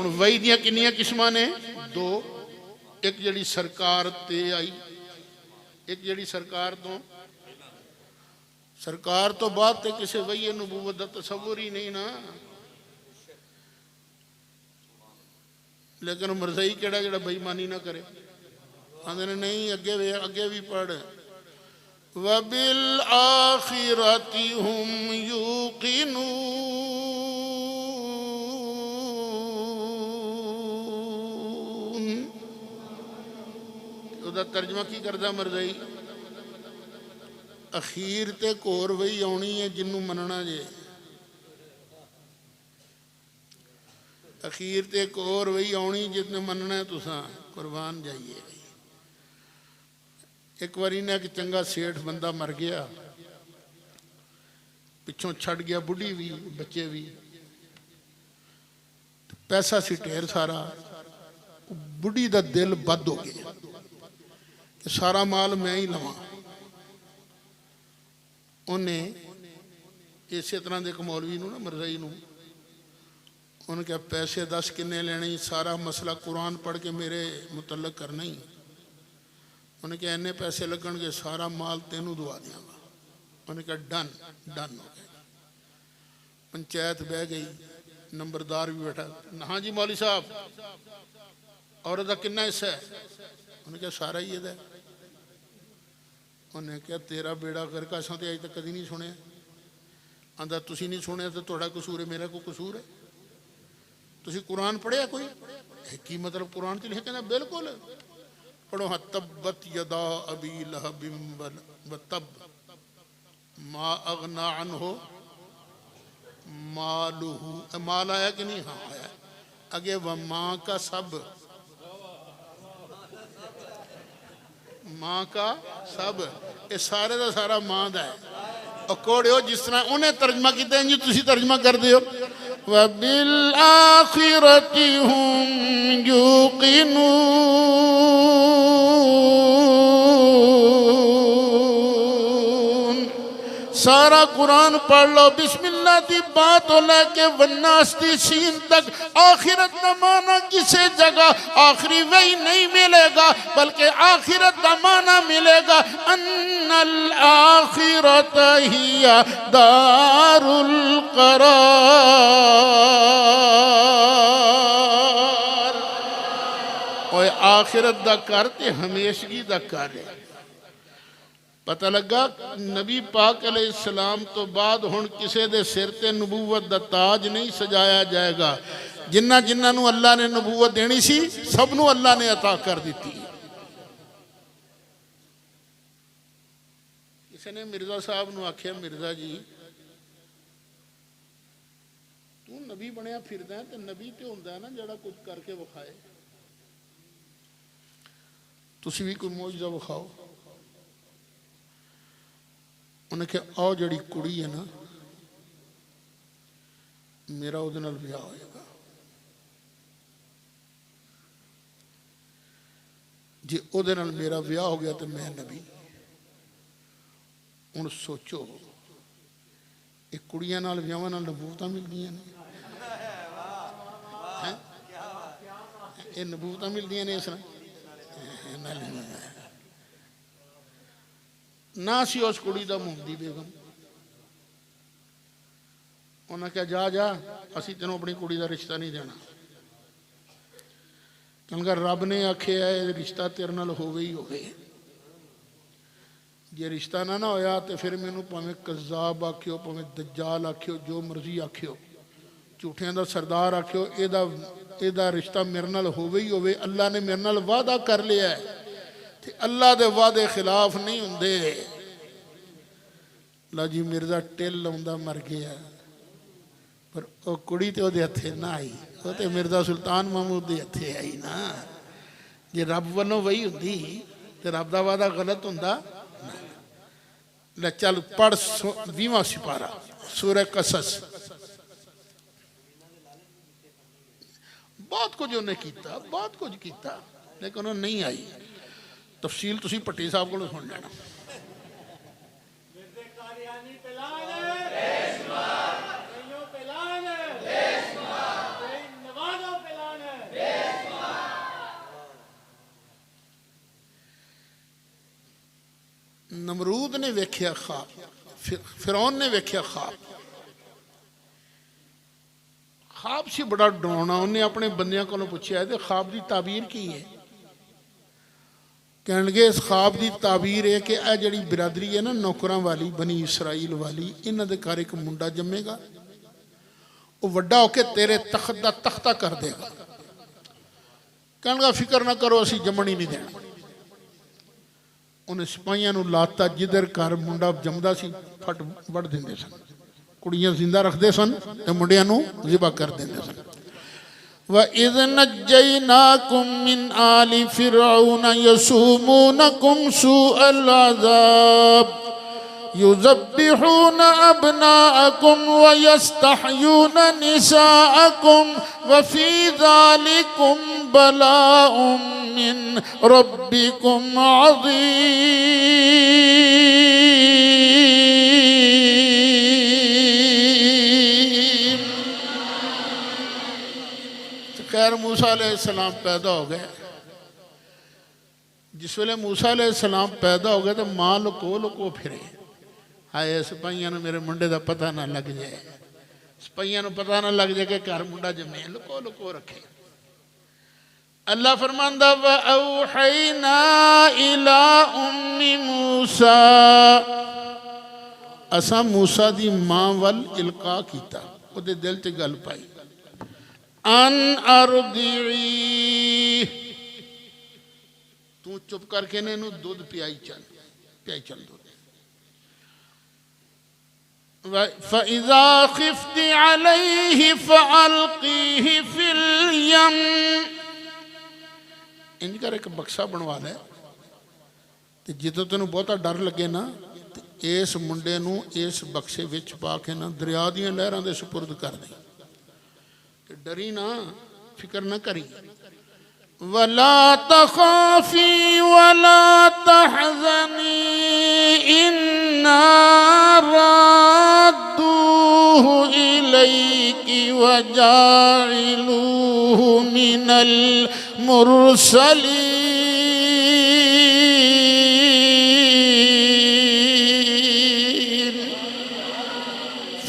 हुण वही दियां किन्नियां किस्मां ने? दो। एक जिहड़ी सरकार ते आई, एक जिहड़ी सरकार तो बाद ते किसी वही नबूवत दा तसव्वुर ही नहीं ना। लेकिन मरज़ई केड़ा जिहड़ा बेईमानी ना करे। आंदे ने नहीं अगे भी पढ़, वबिल आखिरति हुम यूक़िनून। उहदा तर्जमा की करदा मरज़ई? अखीर ते कोर वही आनी है जिन्हों मनना जे। अखीर ते कोर वही आनी जिसने मनना है। तुसा कुर्बान जाइए। एक बारी ने एक चंगा सेठ बंदा मर गया, पिछों छड़ गया बुढ़ी भी बच्चे भी, पैसा सी ढेर सारा। बुढ़ी दा दिल बद हो गया कि सारा माल मैं ही लवां। उन्हें इस तरह के एक मौलवी ना मरज़ई उन्हें क्या पैसे 10 किन्ने लेने, सारा मसला कुरान पढ़ के मेरे मुतल्लक करना ही। उन्हें क्या इन्ने पैसे लगणगे, सारा माल तेनू दवा देंगा। उन्हें क्या डन डन हो गया। पंचायत बह गई, नंबरदार भी बैठा। हाँ जी मौलवी साहब, औरत का कितना हिस्सा है? उन्हें क्या सारा ही है। उन्हें क्या तेरा बेड़ा करके असां तो अज तक कभी नहीं सुने। आंदा तुसी नहीं सुने तो तुहाड़ा कसूर है, मेरा कोई कसूर है? तुसी कुरान पढ़िया कोई? की मतलब कुरान च लिखा? कहना बिल्कुल पढ़ो। हाँ, तब्बत यदा अबी लहबिम व तब मा अगना अन्हु मालुहु। माल आया कि नहीं? हाँ आया। अगे व माँ का सब, माँ का सब, ये सारे का सारा माँ का है। और कोड़े हो जिस तरह उन्हें तर्जमा किया जी तुसी तर्जमा कर दियो, वबिल आखिरति हुम यूक़िनून। सारा कुरान पढ़ लो, बिस्मिल्लाह दी बात हो लेके वन्नास दी सीन तक। आखिरत का माना किसी जगह आखिरी वही नहीं मिलेगा, बल्कि आखिरत का माना मिलेगा अन्नल आखिरत हिया दारुल करार। ओए आखिरत दा घर ते हमेशगी दा घर है। पता लगा नबी पाक अलैहिस्सलाम तो बाद हुण किसी दे सिर ते नबूवत दा ताज नहीं सजाया जाएगा। जिन्ना जिन्ना नू अल्लाह ने नबूवत देनी सी सब नू अल्लाह ने अता कर दी। किसी ने मिर्जा साहब नू आख्या, मिर्जा जी तू नबी बनया फिरदा है, तो नबी तो हुंदा है ना जड़ा कुछ करके विखाए। तुसी भी कोई मौजज़ा विखाओ। उन्हें कहा आओ जड़ी कुड़ी है ना, मेरा उहदे नाल विआह होएगा। जे उहदे नाल मेरा विआह हो गया तो मैं नबी। हुण सोचो ये कुड़ियां नाल विआहां नाल नबूवतां मिलदियां ने, ये नबूवतां मिलदियां ने। इस ना सी उस कुड़ी दा मुहम्मदी बेगम। उन्हें क्या जा जा असी तेनों अपनी कुड़ी का रिश्ता नहीं देना, क्योंकि रब ने आख्या है रिश्ता तेरे नाल होवे ही होवे। जे रिश्ता ना होया तो फिर मैनू भावें कज़ाब आखियो, भावें दज्जाल आखियो, जो मर्जी आखियो, झूठियां दा सरदार आखियो, एदा रिश्ता मेरे नाल होवे ही होवे। अल्लाह ने मेरे नाल वादा कर लिया है, ते अल्लाह दे वादे खिलाफ नहीं हुंदे। ला जी मिर्जा टिल आउंदा मर गया, पर वह कुड़ी तो उहदे हथे ना आई, वो तो मिर्जा सुल्तान महमूद के हथे आई ना। जे रब वालों वही हुंदी तो रब दा वादा गलत हुंदा। ले चल पढ़ 20वां सिपारा सूरह कसस। बहुत कुछ उन्हें किया, बहुत कुछ किया, लेकिन उन्होंने नहीं आई। तफसील तुसी भट्टी साहब को सुन लेना। नमरूद ने वेख्या ख्वाब, फिरौन ने वेख्या ख्वाब। ख्वाब सी बड़ा डरावना। उन्हें अपने बंदियां को पूछा ये ख्वाब की ताबीर की है। कहणगे इस ख्वाब की ताबीर है कि यह जी बिरादरी है ना नौकरां वाली, बनी इसराइल वाली, इन्हां दे घर एक मुंडा जमेगा, वो वड्डा होके तेरे तख्त का तख्ता कर देगा। कहणगा फिक्र ना करो, असीं जमण ही नहीं देना। उन्हें सिपाहियां नूं लाता, जिधर घर मुंडा जमदा सी फट वड़ दिंदे सन, कुड़ियां जिंदा रखते सन ते मुंडियां नूं ज़िबा कर देंदे सन। वइज़ नज्जयनाकुम मिन आलि फिरऔन यसूमूनकुम सूअल अज़ाब युज़ब्बिहून अब्नाअकुम व यस्तहयून निसाअकुम व फी ज़ालिकुम बलाउम मिन रब्बिकुम अज़ीम। खैर मूसा अलैहिस्सलाम पैदा हो गए। जिस वेले मूसा अलैहिस्सलाम पैदा हो गए तो मां लुको फिरे, हाय सिपाहियां मेरे मुंडे का पता ना लग जाए, सिपाहियां पता ना लग जाए कि घर मुंडा जमे, लुको रखे। अल्लाह फरमांदा व औहैना इला उम्मी मूसा, असा मूसा दी मां वल इल्का कीता, उहदे दिल च गल पाई, अन अर्दी, तू चुप करके ने इनू दुध पियाई चल दूध। फ़इज़ा ख़िफ़्ति अलैहि फ़अल्क़ीहि फ़िल यम, इंज कर एक बक्सा बनवा ले, तो जो तेन बहुता डर लगे ना तो इस मुंडे नू इस बक्से विच पा के ना दरिया दीयां लहरां दे सुपुर्द कर दे, डरी ना, फिक्र ना करी। वला तखाफी वला तहज़नी इन्ना राद्दूहु इलैकी व जाइलूहु मिनल मुरसलीन।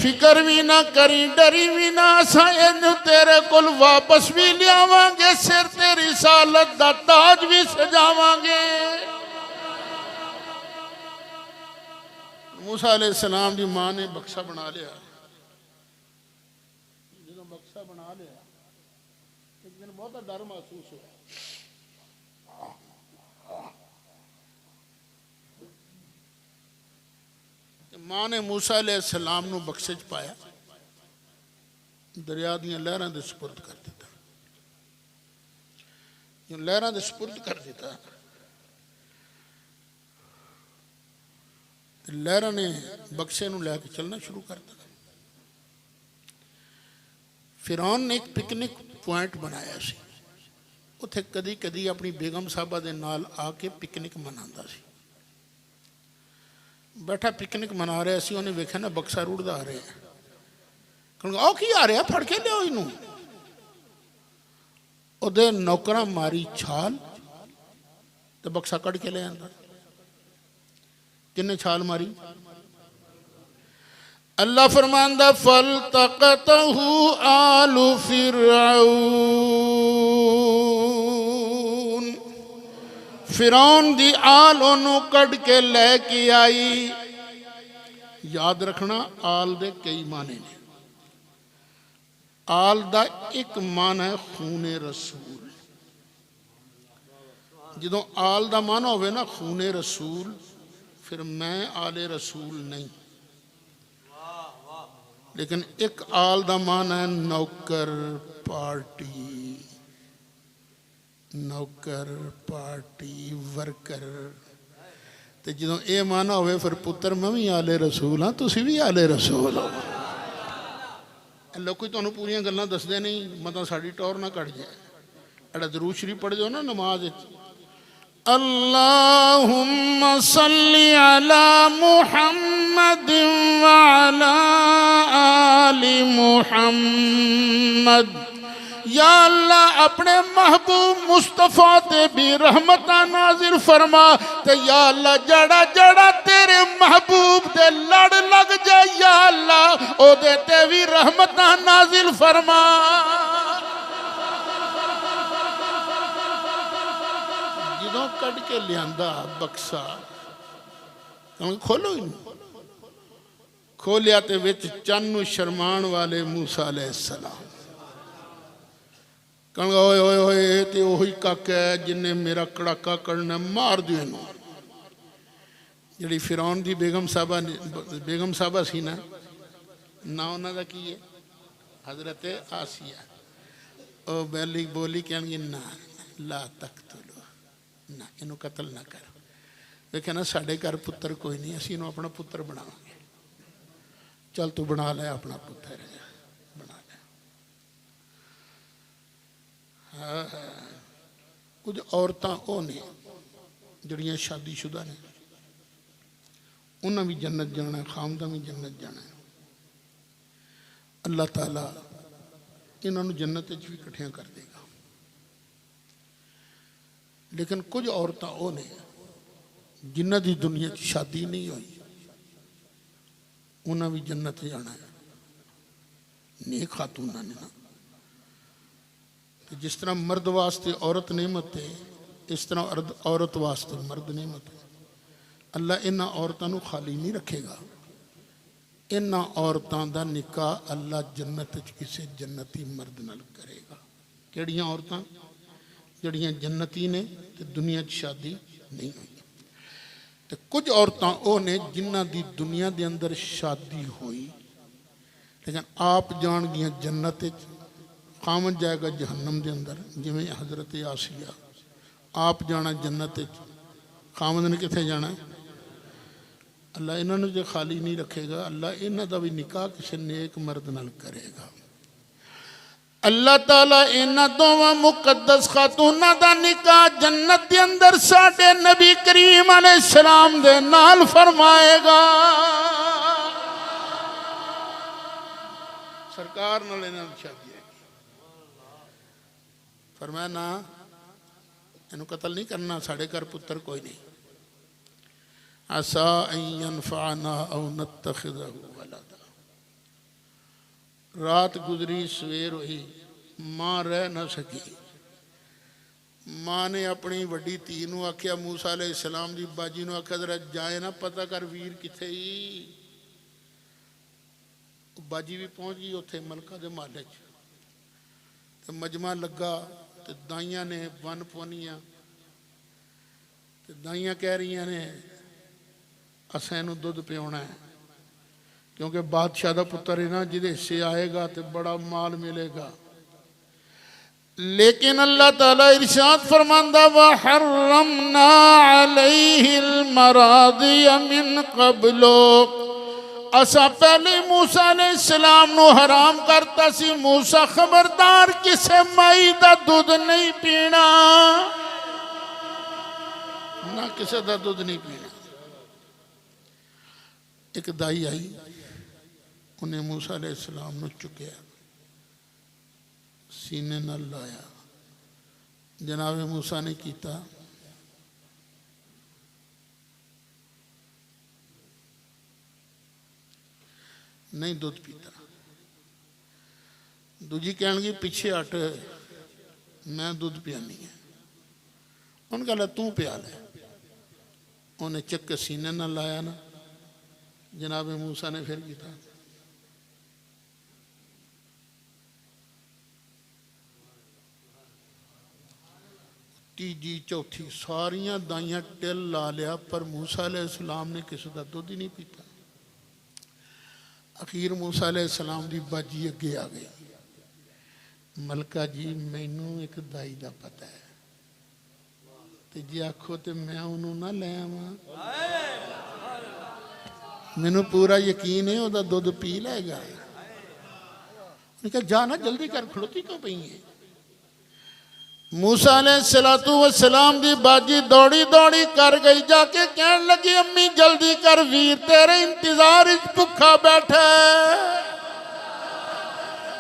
फिक्र भी ना करी, डरी भी ना, असा इन्हू तेरे कोल वापस भी लियावांगे, सिर ते रिसालत दा ताज भी सजावांगे। मूसा अलैहिस्सलाम दी मां ने बक्सा बना लिया। जो बक्सा बना लिया, एक दिन बहुत डर महसूस हुआ। मां ने मूसा अलैहिस्सलाम नू बक्से च पाया, दरिया दीयां लहरां दे सुपुर्द कर दिता। लहरां दे सुपुर्द कर दिता, लहरां ने बक्से नू लैके चलना शुरू कर दिया। फिरौन ने एक पिकनिक पॉइंट बनाया सी, उत्थे कदी कदी अपनी बेगम साहबा दे नाल आके पिकनिक मनांदा सी। बैठा पिकनिक मना रहा सी, उन्हें वेख्या ना बक्सा रुड़दा आ रहा, कहूँगा आओ की आ रहा, फड़ के लियाओ इनू। उहदे नौकरां मारी छाल तो बक्सा कढ़ के ले आंदा। किन्ने छाल मारी? अल्लाह फरमांदा फल्तक़तहु आलु फिरऔन, फिरौन दी आल ओनू कढ़ के लैके आई। याद रखना आल दे कई माने ने। आल दा एक मान है खूने रसूल। जो आल दा मान होवे ना खूने रसूल, फिर मैं आले रसूल नहीं। लेकिन एक आल दा मान है नौकर पार्टी, नौकर पार्टी वर्कर। तो जो ये माना होवे फिर पुत्र मैं भी आले रसूल हाँ, तुसी भी आले रसूल हो। लोग तुहानू पूरियां गल्लां दसदे नहीं, मतलब साड़ी टौर ना कट जाए। एड़ा दरूद शरीफ पढ़ जाओ ना नमाज, अल्लाहुम्मा सल्ली अला मुहम्मद व अला आलि मुहम्मद या अल्लाह अपने महबूब मुस्तफा ते भी रहमत नाजिल फरमा ते या अल्लाह जड़ा जड़ा तेरे महबूब दे लड़ लग जाए या अल्लाह ओदे ते भी रहमत नाजिल फरमा। जदों कढ़ के लियांदा बक्सा खोलो ही नहीं, खोलिया ते विच चन्न शर्माण वाले मूसा अलैहिस्सलाम कहन ओए ओए ओए ते ओही काका है जिन्हें मेरा कड़ाका करना मार दियो इनू। जिहड़ी फिरौन दी बेगम साहबा सी ना उन्हां दा की है हजरत आसिया। ओ बैली बोली कहणगी ना ला तकतुलो ना इनू कतल ना कर। देखे ना साढ़े घर पुत्र कोई नहीं असीं इनू अपना पुत्र बनावांगे। चल तू बना ले अपना पुत्र बना ले। कुछ औरतां वो ने जड़ियां शादीशुदा ने उन्हें भी जन्नत जाना है, खामदा भी जन्नत जाना है। अल्लाह ताला इन्होंने जन्नत भी इकट्ठियां कर देगा। लेकिन कुछ औरतां वो ने जिन्हां दी दुनिया च शादी नहीं हुई उन्हें भी जन्नत जाना है। नेक खातूना ने ना जिस तरह मर्द वास्ते औरत नेमत है इस तरह औरत वास्ते मर्द नेमत है। अल्लाह इन्हां औरतों को खाली नहीं रखेगा। इन्हां औरतों का निकाह अल्लाह जन्नत किसी जन्नती मर्द नाल करेगा। किहड़ियां औरतां जड़ियां जन्नती ने ते दुनिया च शादी नहीं हुई। तो कुछ औरतां वो ने जिन्हां दी दुनिया दे अंदर शादी हुई लेकिन आप जान गियां जन्नत खामन जाएगा जहन्नम के अंदर। जिमें हजरत आसिया आप जाना जन्नत खामन ने किथे जाना। अल्लाह इन्होंने जो खाली नहीं रखेगा अल्लाह इन्हों का भी निकाह किसी नेक मर्द नाल करेगा। अल्लाह ताला इन्हां दोवां मुकद्दस खातूनां दा निकाह जन्नत के अंदर साडे नबी करीम अलैहिस्सलाम दे नाल फरमाएगा। सरकार नाल इन्हां दी शादी है। फरमाया ना इन्हू कतल नहीं करना साढ़े घर पुत्र कोई नहीं। असा अन यनफअना औ नत्तखिज़हु वलदा। रात गुजरी सवेर हुई मां रह न सकी। मां ने अपनी वड्डी धी नूं आख्या मूसा अलैहिस्सलाम की बाजी नूं आख्या जरा जाए ना पता कर वीर किथे ही। बाजी भी पहुंच गई उत्थे मलका दे महल च ते मजमा लगा ते दाइयां ने वन पौनियां ते दाइयां कह रही ने असें इनू दुध पियाना है क्योंकि बादशाह का पुत्र है ना जिहदे हिस्से आएगा तो बड़ा माल मिलेगा। लेकिन अल्लाह ताला इरशाद फरमांदा व हर्रमना अलैहिल मरादिया मिन क़ब्लो। असा पहले मूसा अलैहिस्सलाम नू हराम करता सी। मूसा खबरदार किसे माई दा दूध नहीं पीना ना किसे दा दूध नहीं पीना। एक दाई आई उन्हें मूसा अलैहिस्सलाम नू चुकया सीने नाल लाया। जनाब मूसा ने किया नहीं दूध पीता। दूजी कहणगी पीछे हट मैं दूध पियानी है। उन्हें कहा तू पिया ले। उन्हें चक सीने नाल लाया ना जनाब मूसा ने फिर किया तीजी चौथी सारिया दाइयां टिल ला लिया पर मूसा अलैहिस्सलाम ने किसी का दुध ही नहीं पीता। अखीर मूसा अलैहिस्सलाम की बाजी अगे आ गई। मलका जी मैनू एक दाई का पता है तो जे आखो तो मैं उन्होंने ना ले आवा। मैनू पूरा यकीन है वह दुध पी लेगा। कहा जा ना जल्दी कर खड़ोती क्यों पई है। मूसा अलैहिस्सलातु वस्सलाम दी बाजी दौड़ी दौड़ी कर गई जाके कहन लगी अम्मी जल्दी कर वीर तेरे इंतजार भुखा बैठा।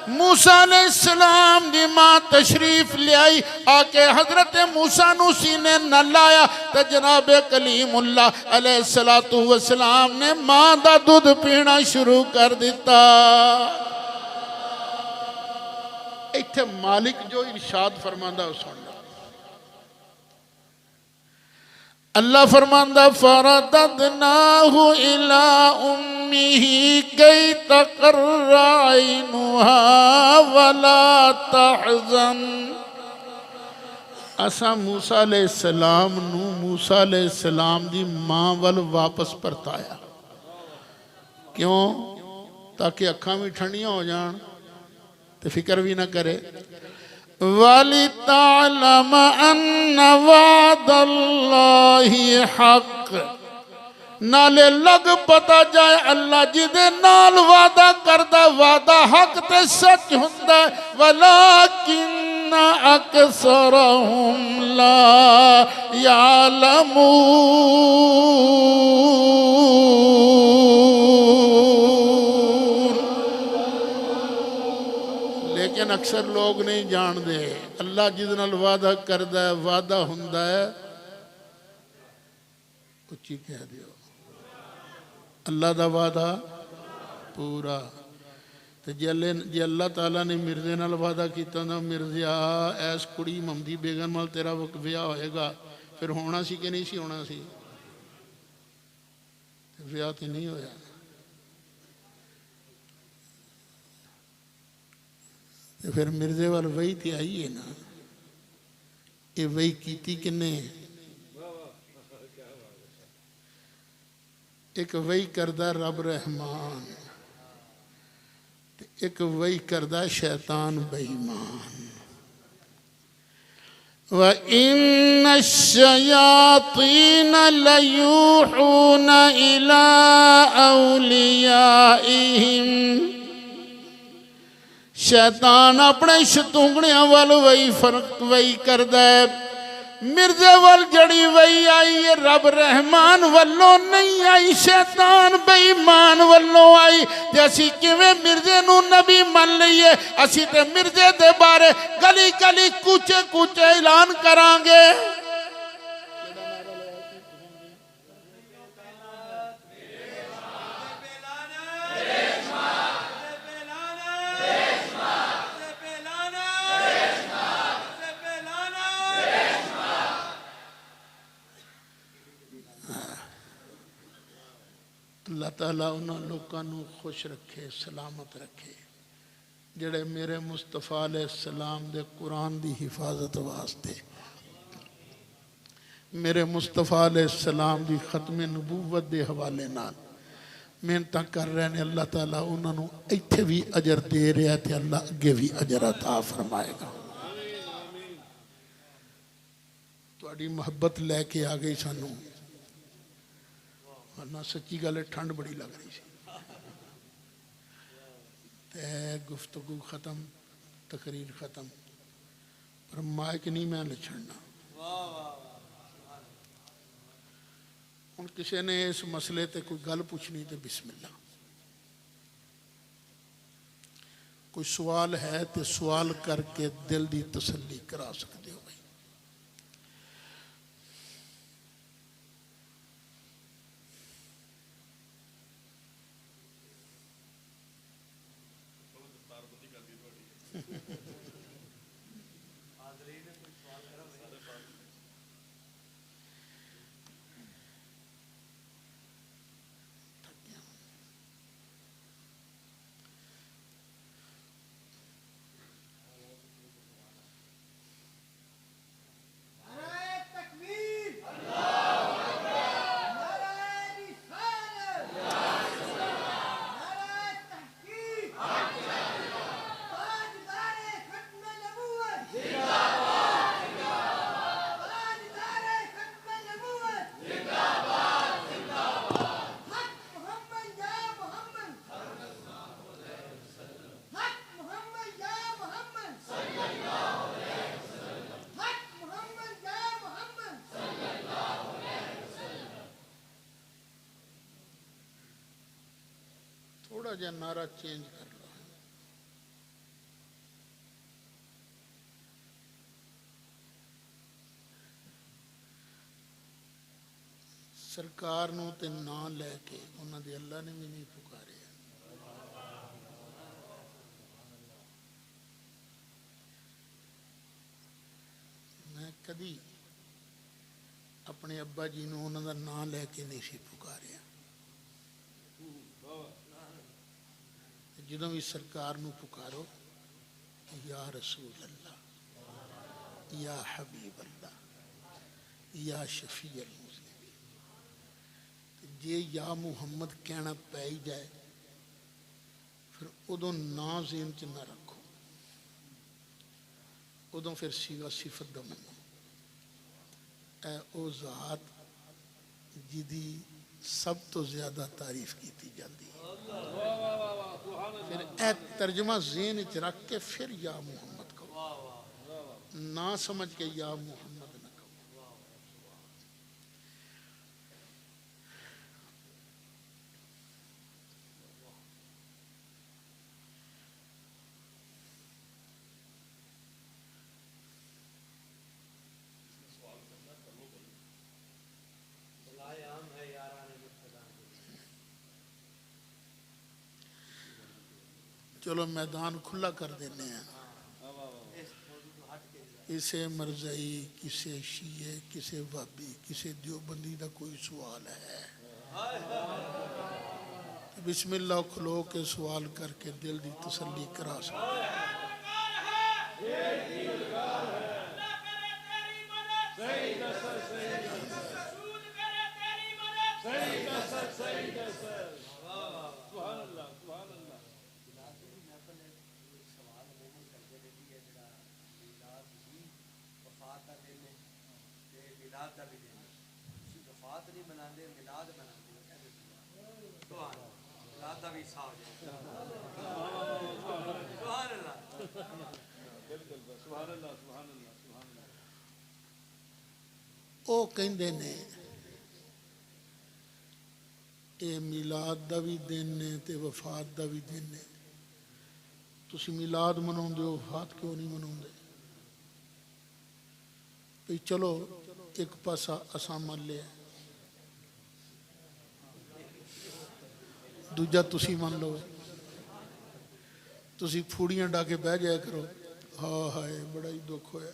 मूसा अलैहिस्सलाम दी मां तशरीफ लियाई आके हजरत मूसा नू सीने न लाया तो जनाब कलीमुल्लाह अलैहिस्सलातु वस्सलाम ने मां दा दूध पीना शुरू कर दिता। इत्थे मालिक जो इरशाद फरमांदा सुन लो। अल्लाह फरमांदा फरददनाहु इला उम्मिही कई तकर्रा ऐनुहा वला तहज़न। असा मूसा अलैहिस्सलाम नू मूसा अलैहिस्सलाम दी मां वल वापस परताया। क्यों? ताकि अखां भी ठंडियां हो जान तो फिक्र भी ना करे। वाली तालम अन्ना वादल्लाहि हक, नाले लग पता जाए अल्लाह जिदे नाल वादा करदा वादा हक ते सच हुंदा। वलाकिन अक्सरहुम ला यालमून, लेकिन अक्सर लोग नहीं जानते। अल्लाह जिद नाल वादा करदा है वादा हुंदा है। उच्ची कह दियो अल्लाह दा वादा पूरा। तो जे अल्लाह ताला ने मिर्जे नाल वादा किया ना मिर्जिया ऐस कुड़ी ममदी बेगम नाल तेरा विआह होएगा, फिर होना सी कि नहीं सी होना सी? विआह तो नहीं होया। तो फिर मिर्जे वाल वही तो आई है ना। ये वही कीती किन्ने? एक वही करदा रब रहमान, एक वही करदा शैतान बेईमान। व इन्ना शयातीन लयूहून इला औलियाइहिम, शैतान अपने शतुंगड़ियां वाल वही करदा है। मिर्जे वाल जड़ी वही आई है, रब रहमान वल्लों नहीं आई, शैतान बेईमान वल्लों आई। ते असी किवें मिर्जे नू नबी मन लईए? असी ते मिर्जे दे बारे गली गली कूचे कूचे ऐलान करांगे। अल्लाह ताला उन्होंने लोगों खुश रखे, सलामत रखे जेड़े मेरे मुस्तफा अलैहिस्सलाम दे कुरान दी हिफाजत वास्ते, मेरे मुस्तफा अलैहिस्सलाम दी खत्म नबूवत दे हवाले नाल मेहनत कर रहे हैं। अल्लाह ताला उन्होंने इत्थे भी अजर दे रहा है, अल्लाह अगे भी अजर अता फरमाएगा। तुहाडी मोहब्बत लैके आ गई सानू, वरना सच्ची गल है ठंड बड़ी लग रही सी। गुफ्तगू खत्म, तकरीर खत्म, पर माइक नहीं मैं लछड़ना। हुण किसी ने इस मसले ते कोई गल पूछनी तो बिस्मिल्ला। कोई सवाल है तो सवाल करके दिल की तसल्ली करा सकते हो। थोड़ा जा नारा चेंज कर लो। सरकार नूं ते नां लैके उन्हां दे अल्लाह ने भी नहीं पुकारे। मैं कदी अपने अब्बा जी नूं उन्हां दा नां लैके नहीं सी पुकारिया। जदों भी सरकार नूं पुकारो या रसूल अल्लाह, या हबीब अल्लाह, या शफी अल मुज़निबीन, जे या मुहम्मद कहना पै ही जाए फिर उदों ना ज़हन च ना रखो, उदों फिर सीगा सिफत दा मनो। ऐ ओ ज़ात जिदी सब तो ज्यादा तारीफ की जाती है। फिर ए तर्जमा ज़हन च रख के फिर या मुहम्मद कहो, ना समझ के या मुहम्मद ना कहो। चलो मैदान खुला कर देने हैं। किसे मरज़ई, किसे शीए, किसे वाबी, किसे देवबंदी का कोई सवाल है? बिस्मिल्लाह खलो के सवाल करके दिल की तसल्ली करा सकते। वो कहते ने ये मिलाद का भी दिन ने ते वफात का भी दिन ने। तुसी मिलाद मनाउंदे हो, वफात क्यों नहीं मनाउंदे? भाई चलो एक पासा असां मन लिया, दूजा तुसी मान लो। तुसी फूड़ियां डाके बह जाया करो, हाँ हाय बड़ा ही दुख होया।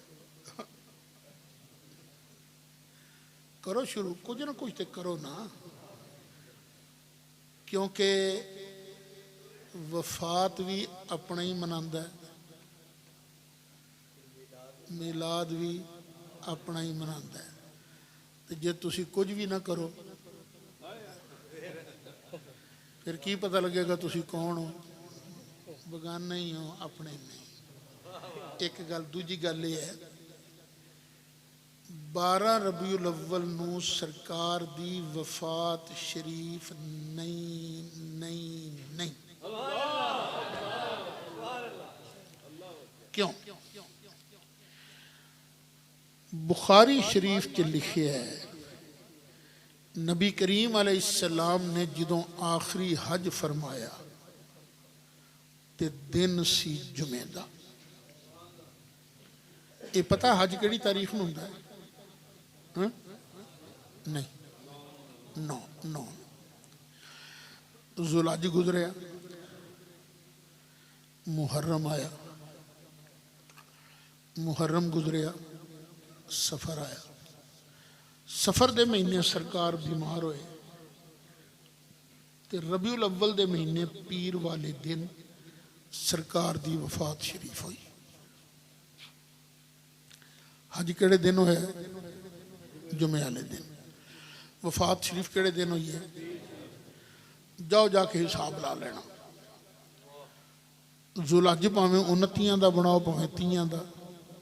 करो शुरू, कुछ ना कुछ तो करो ना, क्योंकि वफात भी अपना ही मनांदा है, मिलाद भी अपना ही मनांदा है। तो जे तुसी कुछ भी ना करो फिर की पता लगेगा तुसी कौन हो? बगाना ही हो, अपने नहीं। एक गल, दूजी गल ये है 12 रबीउल अव्वल नूं सरकार दी वफात शरीफ नहीं। क्यों? बुखारी शरीफ च लिखे है नबी करीम अलैहिस्सलाम ने जदों आखिरी हज फरमाया ते दिन सी जुमे दा। ये पता हज केड़ी तारीख नूं हुंदा है? नहीं, 9 जुलहज गुजरिया, मुहर्रम आया, मुहर्रम गुजरिया, सफर आया। सफर दे महीने सरकार बीमार होए ते रबीउल अव्वल दे महीने पीर वाले दिन सरकार दी वफात शरीफ हुई। हज केड़े दिन होया? जुमे वाले दिन। वफात शरीफ केड़े दिन हुई है? जाओ जाके हिसाब ला लेना। जुलहज भावें 29 का बनाओ भावें 30 का,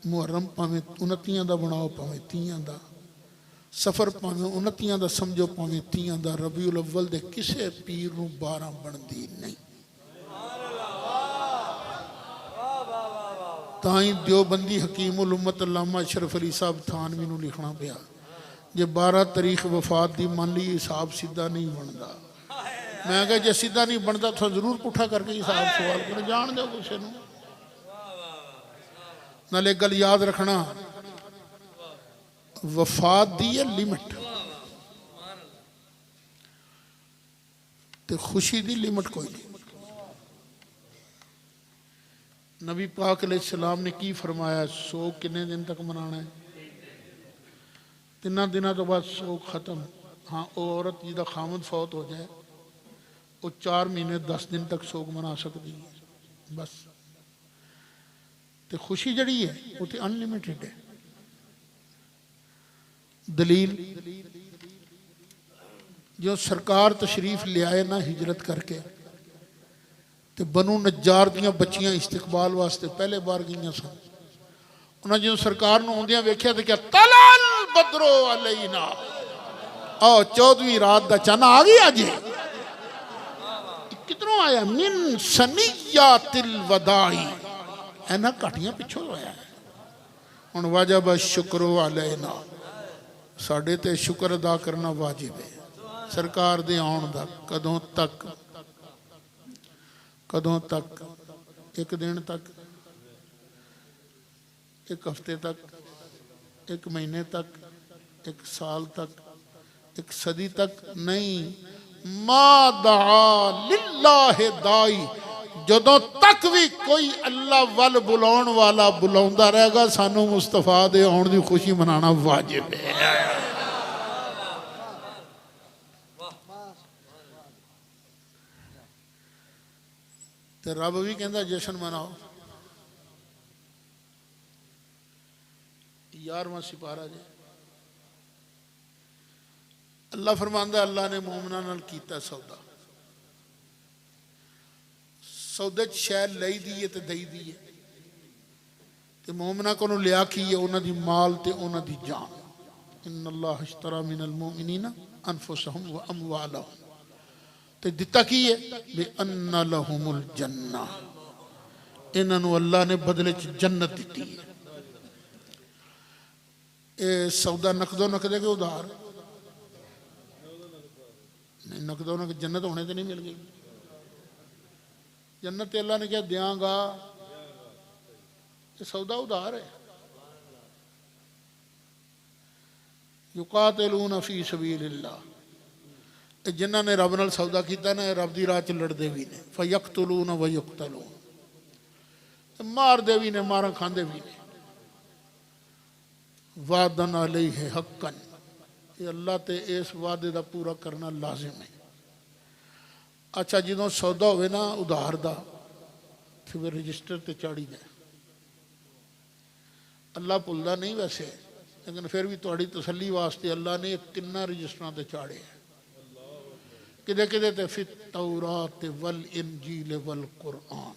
मुहर्रम भावें 29 का बनाओ भावें 30 का, सफर भावें 29 का समझो भावें 30 का, रबीउल अव्वल दे किसे पीर नूं 12 बनती नहीं। ताई देवबंदी हकीमुल उम्मत अल्लामा अशरफ अली साहब थानवी नूं लिखना पिया जे 12 तारीख वफात दी मान ली हिसाब सीधा नहीं बनता। मैं कहा जे सीधा नहीं बनता तो जरूर पुठा करके हिसाब सवाल करो, जान दो किसी नूं। नाले गल याद रखना वफात दी है लिमिट, तो खुशी की लिमिट कोई नहीं। नबी पाक अलैहिस्सलाम ने की फरमाया, सोग कितने दिन तक मनाना है? 3 दिनों तो बाद सोग खत्म। हाँ, वो औरत जिसका खामद फौत हो जाए वो 4 महीने 10 दिन तक सोग मना सकती है बस। तो खुशी जड़ी है वो तो अनलिमिटेड है। दलील जो सरकार तशरीफ ले आए ना हिजरत करके, तो बनु नज्जार दियां बच्चियां इस्तकबाल वास्ते पहले बार गई सन। उन्हें जो सरकार नूं आउंदियां वेख्या तो क्या तलाल बदरो अलैना, आओ 14वीं रात दा चन्न आ गया जी। कितनों आया? मिन सनियातिल वदाई, ऐना घाटियां पिछों आया। हुण वाजब शुक्रो अलैना, साडे ते शुक्र अदा करना वाजिब है सरकार दे आउण दा। कदों तक? कदों तक? 1 दिन तक, 1 हफ्ते तक, 1 महीने तक, 1 साल तक, 1 सदी तक नहीं। मा दआ लिल्लाहि दाई, जदों तक भी कोई अल्लाह वल बुलाउण वाला बुलाउंदा रहेगा, सानू मुस्तफा दे आउण दी खुशी मनाना वाजिब है। तो रब भी कहता जश्न मनाओ। 11वां सिपारा जी। अल्लाह फरमांदा, अल्लाह ने मोमना नाल कीता सौदा। सौदे च शैल लई दी है तो दई दी है। तो मोमना को लिया की है? उन्हां दी माल ते उन्हां दी जान। इन्नल्लाह अश्तरा मिनल मोमिनीना अनफुसहुम व अमवालहुम। तो दिता की है? बे अन्ना लहुमुल जन्ना, इन्हों अल्लाह ने बदले च जन्नत दी है। ये सौदा नकदो नकदे के उधार नहीं? नकदो नकद जन्नत होने तो नहीं मिल गई। जन्नत अल्लाह ने क्या देंगा, ये सौदा उधार है। युकातिलूना फी सबीलिल्लाह, जिन्हों ने रब नाल सौदा किया ना, रब की राह च लड़ते भी ने। फयक्तलून व युक्तलून, मारते भी ने, मारा खाते भी ने। वादन अलैहि हक्कन, ये अल्लाह ते इस वादे का पूरा करना लाजिम है। अच्छा, जो सौदा होवे ना उधार का, फिर रजिस्टर ते चाड़ी जाए। अल्लाह भुलदा नहीं वैसे, लेकिन फिर भी तुहाड़ी तसल्ली वास्ते अल्लाह ने 3 रजिस्टरां ते चाड़े। किदे किदे ते फित तौरात वल इंजील वल कुरान,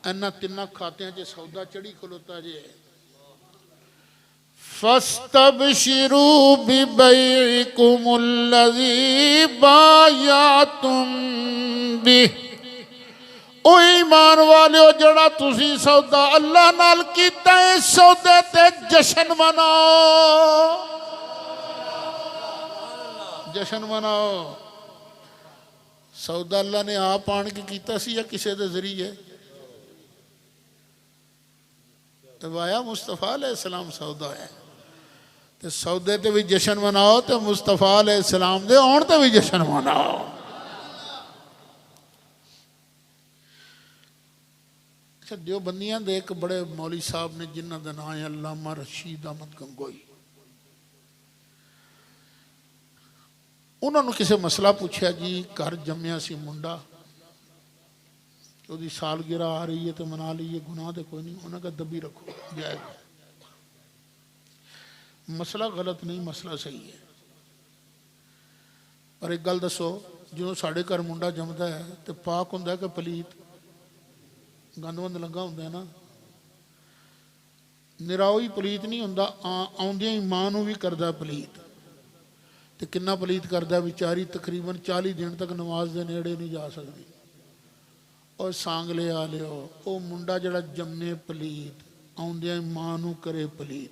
इन्हां 3 खात्यां च सौदा चढ़ी खलोता जे। फस्तबशिरू बिबैकुमुल्लज़ी बायातुम बिह, ओ ईमान वालियो जड़ा तुसी सौदा अल्लाह नाल कीता है, सौदे ते जश्न मनाओ। जश्न मनाओ। सौदा अल्लाह ने आप आन के कीता सी या किसी के जरिए? वाया मुस्तफा अलैहिस्सलाम सौदा है। तो सौदे ते भी जश्न मनाओ, तो मुस्तफा अलैहिस्सलाम दे आउण ते भी जश्न मनाओ। अच्छा, देवबंदियां दे एक बड़े मौली साहब ने, जिन्हों का नाम है अल्लामा रशीद अहमद गंगोई। उन्होंने किसी मसला पूछा जी, घर जम्मिया सी मुंडा, उसकी सालगिरह आ रही है तो मना लीए, गुनाह तो कोई नहीं। उन्होंने कहा दबी रखो, जायज़। मसला गलत नहीं, मसला सही है। पर एक गल दसो, जो साढ़े घर मुंडा जमदा है तो पाक हुंदा कि पलीत? गंदवंद लगा होंगे ना। निराओ पलीत नहीं होंदा, आउंदियां ही मां नूं भी करदा पलीत। तो किन्ना पलीत करदा, बेचारी तकरीबन 40 दिन तक नमाज के नेड़े नहीं जा सकती। और सांगले आ लियो, वो मुंडा जड़ा जम्मे पलीत, आउंदियां ही मां नूं करे पलीत,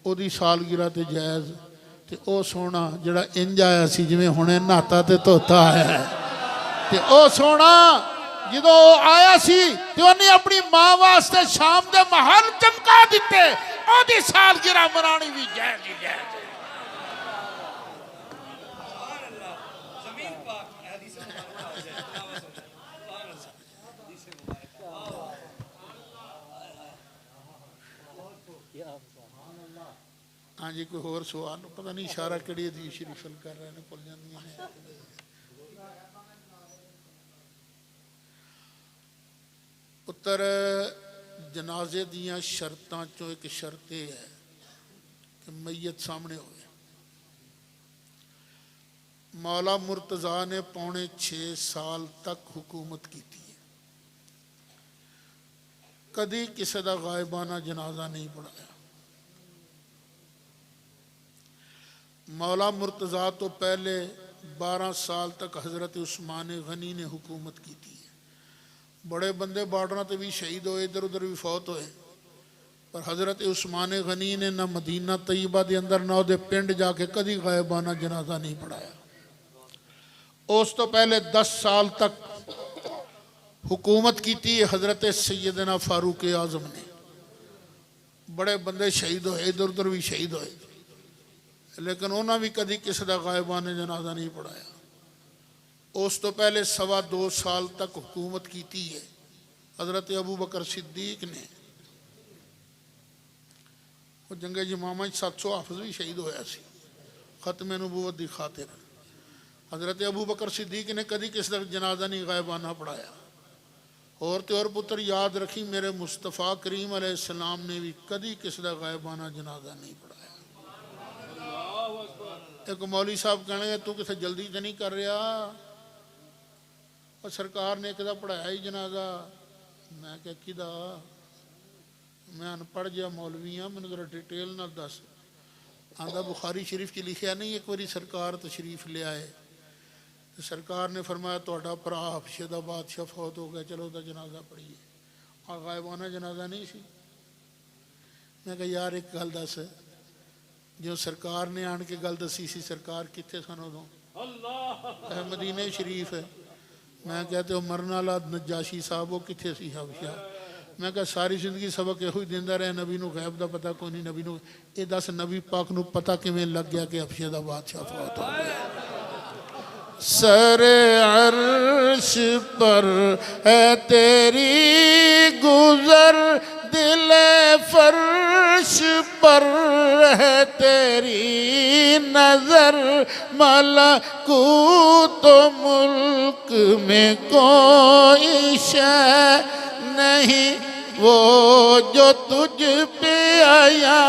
ओदी सालगिरह ते जायज़। तो वह सोना जड़ा इंज आया सी जिवें हुणे नहाता ते धोता आया है, तो वह सोना जो आया सी तो उन्हें अपनी मां वास्ते शाम के महल चमका दिते, ओदी सालगिरह मनानी भी जायज़ ही जायज़। हाँ जी, कोई होर सवाल? पता नहीं इशारा किहड़ी हदीस शरीफ कर रहे हैं, भुल जांदियां ने। पुत्र जनाजे दियां शर्तां चों एक शर्त यह है कि मैयत सामने हो। मौला मुर्तज़ा ने पौने 6 साल तक हुकूमत की थी, कदी किसी का गायबाना जनाजा नहीं पढ़ाया। मौला मुर्तज़ा तो पहले 12 साल तक हज़रत उस्मान गनी ने हुकूमत की थी। बड़े बंदे बार्डर से भी शहीद होए, इधर उधर भी फौत होए, पर हज़रत उस्मान गनी ने ना मदीना तैयबा के अंदर ना उहदे पिंड जाके कदी गायबाना जनाजा नहीं पढ़ाया। उस तो पहले 10 साल तक हुकूमत की थी हज़रत सैयदना फारूक आज़म ने। बड़े बंदे शहीद होए, इधर उधर भी शहीद होए, लेकिन उन्होंने भी कभी किसी का गायबान जनाजा नहीं पढ़ाया। उस तो पहले 2.25 साल तक हुकूमत की थी है हज़रत अबू बकर सिद्दीक ने। वो जंगे जमामा 700 हाफिज भी शहीद होया सी खत्म नबूवत की खातिर। हज़रत अबू बकर सिद्दीक ने कभी किसी का जनाजा नहीं गायबाना पढ़ाया। और तो और पुत्र याद रखी, मेरे मुस्तफ़ा करीम अलैहिस्सलाम ने भी कभी किसी का गायबाना जनाजा नहीं पढ़ाया। एक मौलवी साहब कहने तू किसे जल्दी तो नहीं कर रहा, और सरकार ने एक पढ़ाया ही जनाजा। मैं क्या किदा, मैं अनपढ़ जहा मौलवी हाँ, मैंने जरा डिटेल ना दस। आंदा बुखारी शरीफ च लिखा नहीं एक बारी सरकार तशरीफ ले आए तो सरकार ने फरमाया तुहाडा भरा हबशे दा बादशाह फौत हो गया, चलो उसका जनाजा पढ़िए। आ गायबाना जनाजा नहीं सी। मैं कहा यार एक गल दस, जो सरकार ने आन के गल दसी सी, सरकार कितने सन उदों? मदीने शरीफ है। मैं कहते हो मरने वाला नजाशी साहब वो कितने सी हबशा? मैं कहा सारी जिंदगी सबक यो ही देंदा रहा, नबी नूं गैब का पता कोई नहीं। नबी नूं ये दस नबी पाक नूं पता किवें लग गया कि हबशे दा बादशाह फौत हो गया? सरे अर्श पर है तेरी गुजर, दिले फर्श पर है तेरी नजर, मलकूत मुल्क में कोई शय नहीं वो जो तुझ पे आया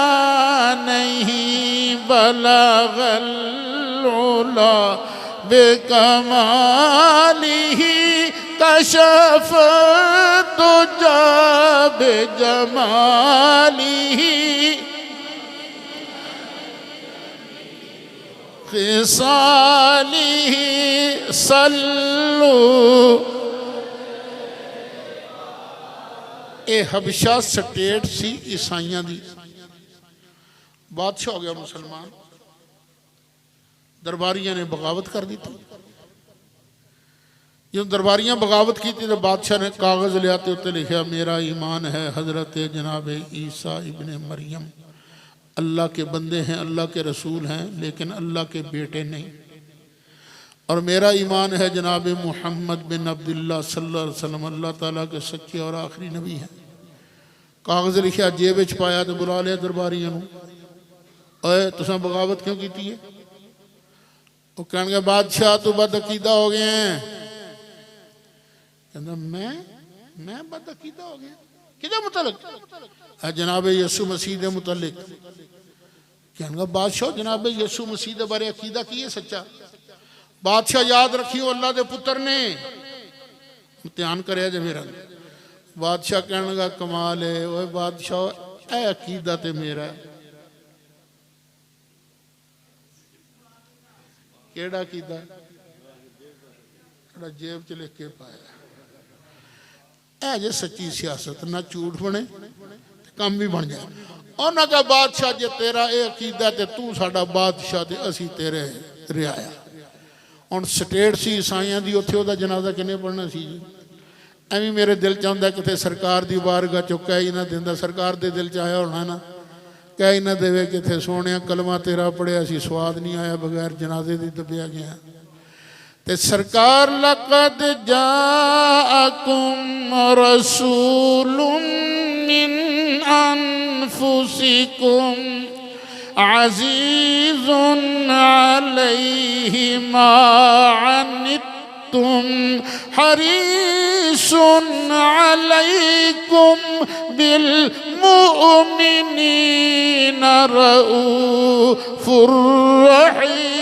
नहीं। बलगल उला बेकमालिही कशफ तुजा बेजमालिही, खिसालिही सल्लू। ये हबशा स्टेट सी ईसाइयां दी। बादशाह हो गया मुसलमान, दरबारियां ने बगावत कर दी थी। जो दरबारियां बगावत की थी तो बादशाह ने कागज़ लिया तो उत्ते लिखा मेरा ईमान है हज़रत जनाब ईसा इब्ने मरियम अल्लाह के बंदे हैं, अल्लाह के रसूल हैं, लेकिन अल्लाह के बेटे नहीं। और मेरा ईमान है जनाब मुहम्मद बिन अब्दुल्लाह सल्लल्लाहु अलैहि वसल्लम अल्लाह ताला के सच्चे और आखिरी नबी हैं। कागज़ लिखा, जेब विच पाया तो बुला लिया दरबारियों को, ओए तुसां बगावत क्यों की है? वो कह बादशाह तू बदअकीदा हो गए हैं। कहता मैं बदअकीदा हो गया किदा मुतलक? जनाब यसु मसीह के मुतलक। कहना बादशाह जनाब यसु मसीह के बारे अकीदा की है सच्चा? बादशाह याद रखियो अल्लाह के पुत्र ने ध्यान करे जे मेरा। बादशाह कहने लगा कमाल है, ओए बादशाह ए अकीदा ते मेरा केड़ा अकीदा? जेब च लिख के पाया। ए जे सच्ची सियासत, ना झूठ बने काम भी बन जाए। उन्होंने कहा बादशाह जे तेरा ये अकीदा ते तू साडा बादशाह ते असी तेरे रियाया। हुण स्टेट सी ईसाइयां दी, उत्थे ओहदा जनाजा किने पढ़ना सी जी? एवं मेरे दिल च आउंदा किते सरकार दी बारगाह चो कह ही ना दिंदा। सरकार दे दिल च आया होना ना, कह ही ना देवे किते सोहणिया कलमा तेरा पढ़िया सी, स्वाद नहीं आया बगैर जनाजे दी दबिया गया। ते सरकार लक़द जाअकुम रसूलुम मिन अनफुसिकुम अज़ीज़ुन अलैहि मा अनित्तुम हरीसुन अलैकुम बिल मुमिनीना रऊफुर रहीम।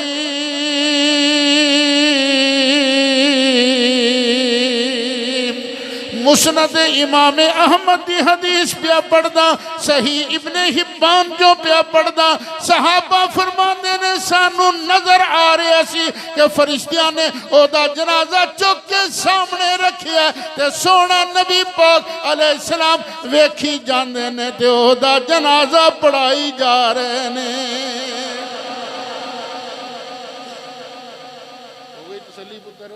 मुस्नद इमाम अहमद की हदीस पिया पढ़दा, सही इब्ने हिब्बान जो पिया पढ़दा, सहाबा फरमाते ने सानू नजर आ रहा सी कि फरिश्तियां ने ओदा जनाजा चुक के सामने रखिया ते सोना नबी पाक अलैहिस्सलाम वेखी जांदे ने ते ओदा जनाजा पढ़ाई जा रहे ने। हो गई तसल्ली पुत्र?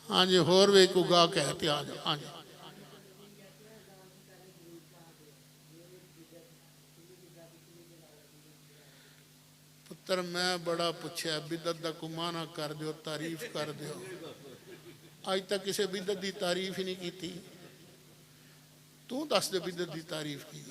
हाँ जी, होर वे को गा कहते आ जाओ। हाँ जी, पुत्र मैं बड़ा पूछा बिदत का कुमाना कर दो, तारीफ कर दो। अज तक किसी बिदत की तारीफ ही नहीं की। तू दस दे बिदत की तारीफ की।